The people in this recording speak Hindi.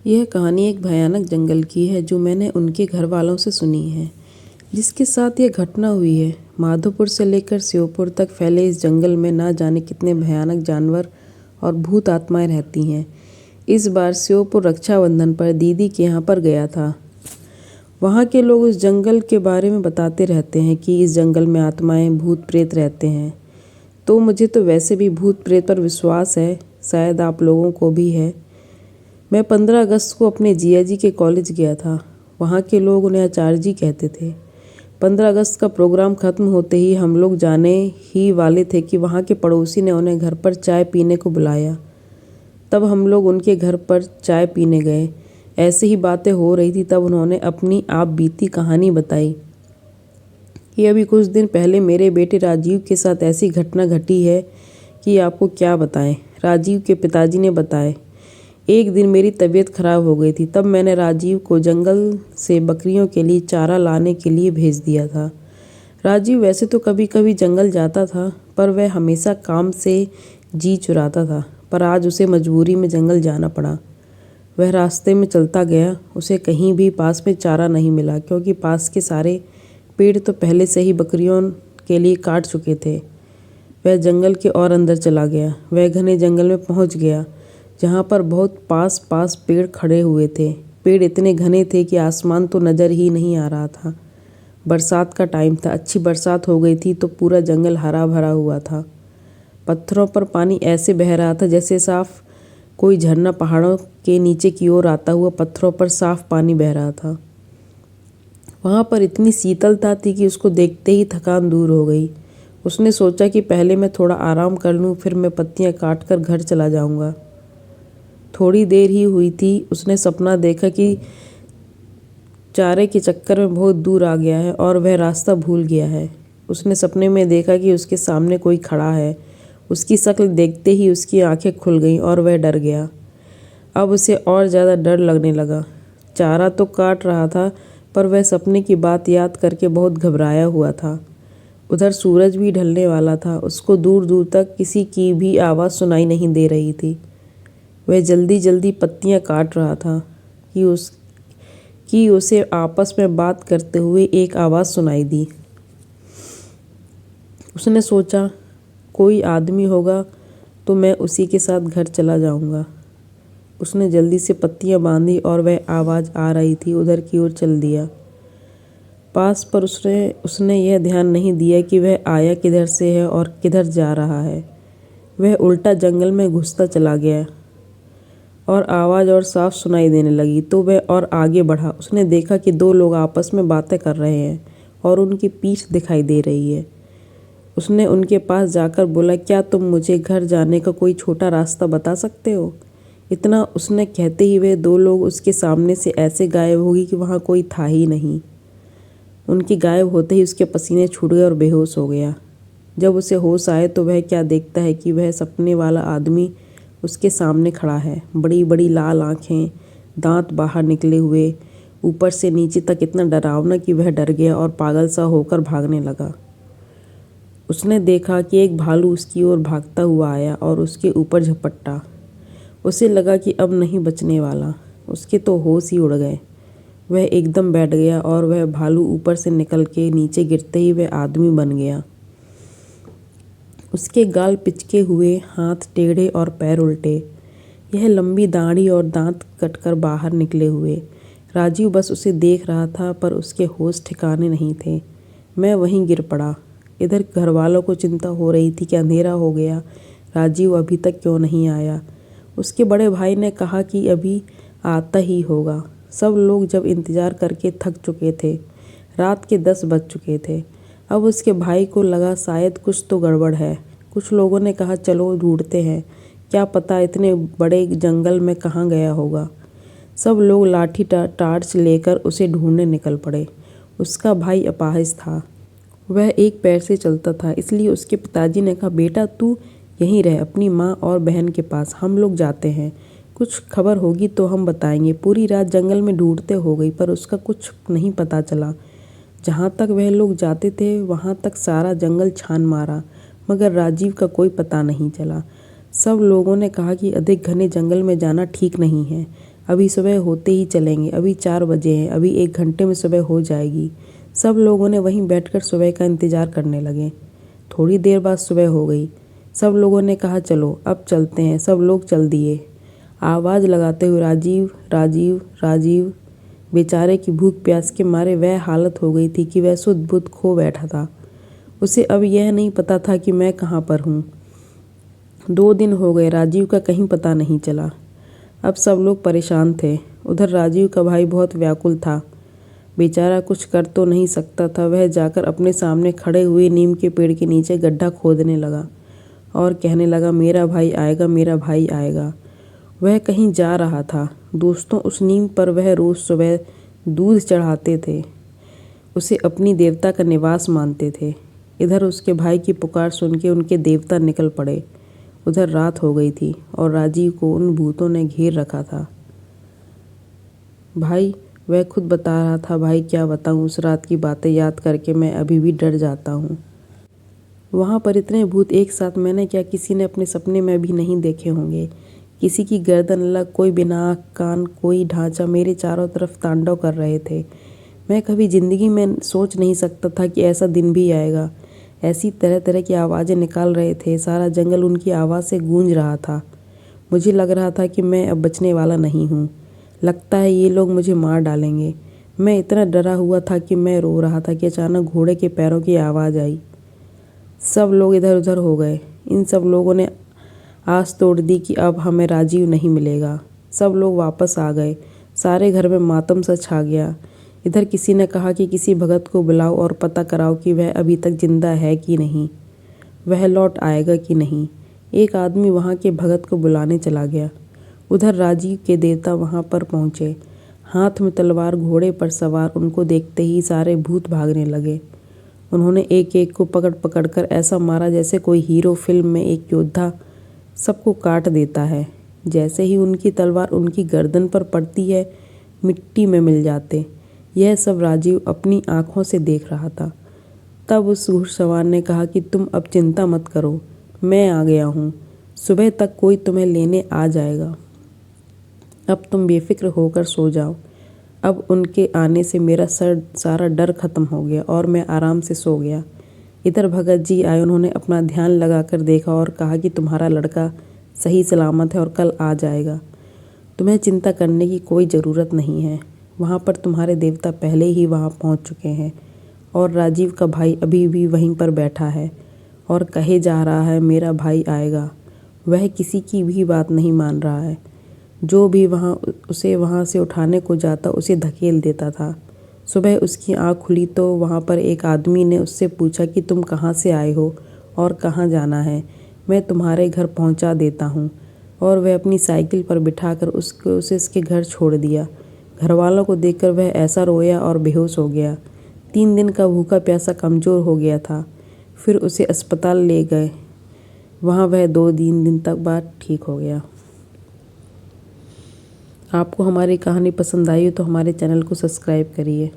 यह कहानी एक भयानक जंगल की है जो मैंने उनके घर वालों से सुनी है, जिसके साथ यह घटना हुई है। माधोपुर से लेकर श्योपुर तक फैले इस जंगल में ना जाने कितने भयानक जानवर और भूत आत्माएं रहती हैं। इस बार श्योपुर रक्षाबंधन पर दीदी के यहाँ पर गया था। वहाँ के लोग उस जंगल के बारे में बताते रहते हैं कि इस जंगल में आत्माएं भूत प्रेत रहते हैं। तो मुझे तो वैसे भी भूत प्रेत पर विश्वास है, शायद आप लोगों को भी है। मैं 15 अगस्त को अपने जिया जी के कॉलेज गया था। वहाँ के लोग उन्हें आचार्य जी कहते थे। 15 अगस्त का प्रोग्राम ख़त्म होते ही हम लोग जाने ही वाले थे कि वहाँ के पड़ोसी ने उन्हें घर पर चाय पीने को बुलाया। तब हम लोग उनके घर पर चाय पीने गए। ऐसे ही बातें हो रही थी, तब उन्होंने अपनी आप बीती कहानी बताई कि अभी कुछ दिन पहले मेरे बेटे राजीव के साथ ऐसी घटना घटी है कि आपको क्या बताएं। राजीव के पिताजी ने बताया, एक दिन मेरी तबीयत खराब हो गई थी। तब मैंने राजीव को जंगल से बकरियों के लिए चारा लाने के लिए भेज दिया था। राजीव वैसे तो कभी कभी जंगल जाता था, पर वह हमेशा काम से जी चुराता था। पर आज उसे मजबूरी में जंगल जाना पड़ा। वह रास्ते में चलता गया। उसे कहीं भी पास में चारा नहीं मिला, क्योंकि पास के सारे पेड़ तो पहले से ही बकरियों के लिए काट चुके थे। वह जंगल के और अंदर चला गया। वह घने जंगल में पहुंच गया, जहाँ पर बहुत पास पास पेड़ खड़े हुए थे। पेड़ इतने घने थे कि आसमान तो नज़र ही नहीं आ रहा था। बरसात का टाइम था। अच्छी बरसात हो गई थी तो पूरा जंगल हरा भरा हुआ था। पत्थरों पर पानी ऐसे बह रहा था जैसे साफ कोई झरना पहाड़ों के नीचे की ओर आता हुआ पत्थरों पर साफ पानी बह रहा था। वहाँ पर इतनी शीतलता थी कि उसको देखते ही थकान दूर हो गई। उसने सोचा कि पहले मैं थोड़ा आराम कर लूँ, फिर मैं पत्तियाँ काट कर घर चला जाऊँगा। थोड़ी देर ही हुई थी, उसने सपना देखा कि चारे के चक्कर में बहुत दूर आ गया है और वह रास्ता भूल गया है। उसने सपने में देखा कि उसके सामने कोई खड़ा है। उसकी शक्ल देखते ही उसकी आंखें खुल गईं और वह डर गया। अब उसे और ज़्यादा डर लगने लगा। चारा तो काट रहा था, पर वह सपने की बात याद करके बहुत घबराया हुआ था। उधर सूरज भी ढलने वाला था। उसको दूर दूर तक किसी की भी आवाज़ सुनाई नहीं दे रही थी। वह जल्दी जल्दी पत्तियां काट रहा था कि उसे आपस में बात करते हुए एक आवाज़ सुनाई दी। उसने सोचा, कोई आदमी होगा तो मैं उसी के साथ घर चला जाऊंगा। उसने जल्दी से पत्तियां बांधी और वह आवाज़ आ रही थी उधर की ओर चल दिया। पास पर उसने यह ध्यान नहीं दिया कि वह आया किधर से है और किधर जा रहा है। वह उल्टा जंगल में घुसता चला गया और आवाज़ और साफ सुनाई देने लगी तो वह और आगे बढ़ा। उसने देखा कि दो लोग आपस में बातें कर रहे हैं और उनकी पीठ दिखाई दे रही है। उसने उनके पास जाकर बोला, क्या तुम मुझे घर जाने का कोई छोटा रास्ता बता सकते हो? इतना उसने कहते ही वे दो लोग उसके सामने से ऐसे गायब हो गई कि वहाँ कोई था ही नहीं। उनके गायब होते ही उसके पसीने छूट गए और बेहोश हो गया। जब उसे होश आए तो वह क्या देखता है कि वह सपने वाला आदमी उसके सामने खड़ा है। बड़ी बड़ी लाल आँखें, दांत बाहर निकले हुए, ऊपर से नीचे तक इतना डरावना कि वह डर गया और पागल सा होकर भागने लगा। उसने देखा कि एक भालू उसकी ओर भागता हुआ आया और उसके ऊपर झपट्टा। उसे लगा कि अब नहीं बचने वाला। उसके तो होश ही उड़ गए। वह एकदम बैठ गया और वह भालू ऊपर से निकल के नीचे गिरते ही वह आदमी बन गया। उसके गाल पिचके हुए, हाथ टेढ़े और पैर उल्टे। यह लंबी दाढ़ी और दांत कटकर बाहर निकले हुए। राजीव बस उसे देख रहा था, पर उसके होश ठिकाने नहीं थे। मैं वहीं गिर पड़ा। इधर घर वालों को चिंता हो रही थी कि अंधेरा हो गया, राजीव अभी तक क्यों नहीं आया। उसके बड़े भाई ने कहा कि अभी आता ही होगा। सब लोग जब इंतज़ार करके थक चुके थे। रात के 10 बज चुके थे। अब उसके भाई को लगा शायद कुछ तो गड़बड़ है। कुछ लोगों ने कहा, चलो ढूंढते हैं, क्या पता इतने बड़े जंगल में कहाँ गया होगा। सब लोग लाठी टार्च लेकर उसे ढूंढने निकल पड़े। उसका भाई अपाहिज था। वह एक पैर से चलता था, इसलिए उसके पिताजी ने कहा, बेटा तू यहीं रह अपनी माँ और बहन के पास, हम लोग जाते हैं। कुछ खबर होगी तो हम बताएंगे। पूरी रात जंगल में ढूंढते हो गई, पर उसका कुछ नहीं पता चला। जहाँ तक वह लोग जाते थे वहाँ तक सारा जंगल छान मारा, मगर राजीव का कोई पता नहीं चला। सब लोगों ने कहा कि अधिक घने जंगल में जाना ठीक नहीं है। अभी सुबह होते ही चलेंगे, अभी 4 बजे हैं, अभी 1 घंटे में सुबह हो जाएगी। सब लोगों ने वहीं बैठकर सुबह का इंतज़ार करने लगे। थोड़ी देर बाद सुबह हो गई। सब लोगों ने कहा चलो अब चलते हैं। सब लोग चल दिए, आवाज़ लगाते हुए राजीव राजीव राजीव। बेचारे की भूख प्यास के मारे वह हालत हो गई थी कि वह सुध बुध खो बैठा था। उसे अब यह नहीं पता था कि मैं कहाँ पर हूँ। 2 दिन हो गए, राजीव का कहीं पता नहीं चला। अब सब लोग परेशान थे। उधर राजीव का भाई बहुत व्याकुल था। बेचारा कुछ कर तो नहीं सकता था। वह जाकर अपने सामने खड़े हुए नीम के पेड़ के नीचे गड्ढा खोदने लगा और कहने लगा, मेरा भाई आएगा, मेरा भाई आएगा। वह कहीं जा रहा था। दोस्तों, उस नीम पर वह रोज़ सुबह दूध चढ़ाते थे, उसे अपनी देवता का निवास मानते थे। इधर उसके भाई की पुकार सुन के उनके देवता निकल पड़े। उधर रात हो गई थी और राजीव को उन भूतों ने घेर रखा था। भाई, वह खुद बता रहा था, भाई क्या बताऊँ, उस रात की बातें याद करके मैं अभी भी डर जाता हूँ। वहाँ पर इतने भूत एक साथ मैंने क्या किसी ने अपने सपने में भी नहीं देखे होंगे। किसी की गर्दन अलग, कोई बिना आँख कान, कोई ढांचा मेरे चारों तरफ तांडव कर रहे थे। मैं कभी ज़िंदगी में सोच नहीं सकता था कि ऐसा दिन भी आएगा। ऐसी तरह तरह की आवाज़ें निकाल रहे थे। सारा जंगल उनकी आवाज़ से गूंज रहा था। मुझे लग रहा था कि मैं अब बचने वाला नहीं हूँ। लगता है ये लोग मुझे मार डालेंगे। मैं इतना डरा हुआ था कि मैं रो रहा था कि अचानक घोड़े के पैरों की आवाज़ आई। सब लोग इधर उधर हो गए। इन सब लोगों ने आस तोड़ दी कि अब हमें राजीव नहीं मिलेगा। सब लोग वापस आ गए। सारे घर में मातम सा छा गया। इधर किसी ने कहा कि किसी भगत को बुलाओ और पता कराओ कि वह अभी तक जिंदा है कि नहीं, वह लौट आएगा कि नहीं। एक आदमी वहाँ के भगत को बुलाने चला गया। उधर राजीव के देवता वहाँ पर पहुँचे, हाथ में तलवार, घोड़े पर सवार। उनको देखते ही सारे भूत भागने लगे। उन्होंने एक एक को पकड़ पकड़ कर ऐसा मारा जैसे कोई हीरो फिल्म में एक योद्धा सबको काट देता है। जैसे ही उनकी तलवार उनकी गर्दन पर पड़ती है, मिट्टी में मिल जाते। यह सब राजीव अपनी आंखों से देख रहा था। तब उस घुड़सवार ने कहा कि तुम अब चिंता मत करो, मैं आ गया हूँ। सुबह तक कोई तुम्हें लेने आ जाएगा। अब तुम बेफिक्र होकर सो जाओ। अब उनके आने से मेरा सारा डर खत्म हो गया और मैं आराम से सो गया। इधर भगत जी आए। उन्होंने अपना ध्यान लगाकर देखा और कहा कि तुम्हारा लड़का सही सलामत है और कल आ जाएगा। तुम्हें चिंता करने की कोई ज़रूरत नहीं है। वहाँ पर तुम्हारे देवता पहले ही वहाँ पहुँच चुके हैं और राजीव का भाई अभी भी वहीं पर बैठा है और कहे जा रहा है, मेरा भाई आएगा। वह किसी की भी बात नहीं मान रहा है। जो भी उसे वहाँ से उठाने को जाता उसे धकेल देता था। सुबह उसकी आँख खुली तो वहाँ पर एक आदमी ने उससे पूछा कि तुम कहाँ से आए हो और कहाँ जाना है, मैं तुम्हारे घर पहुँचा देता हूँ। और वह अपनी साइकिल पर बिठाकर उसे उसके घर छोड़ दिया। घर वालों को देखकर वह ऐसा रोया और बेहोश हो गया। 3 दिन का भूखा प्यासा कमज़ोर हो गया था। फिर उसे अस्पताल ले गए। वहाँ वह 2-3 दिन तक बाद ठीक हो गया। आपको हमारी कहानी पसंद आई हो तो हमारे चैनल को सब्सक्राइब करिए।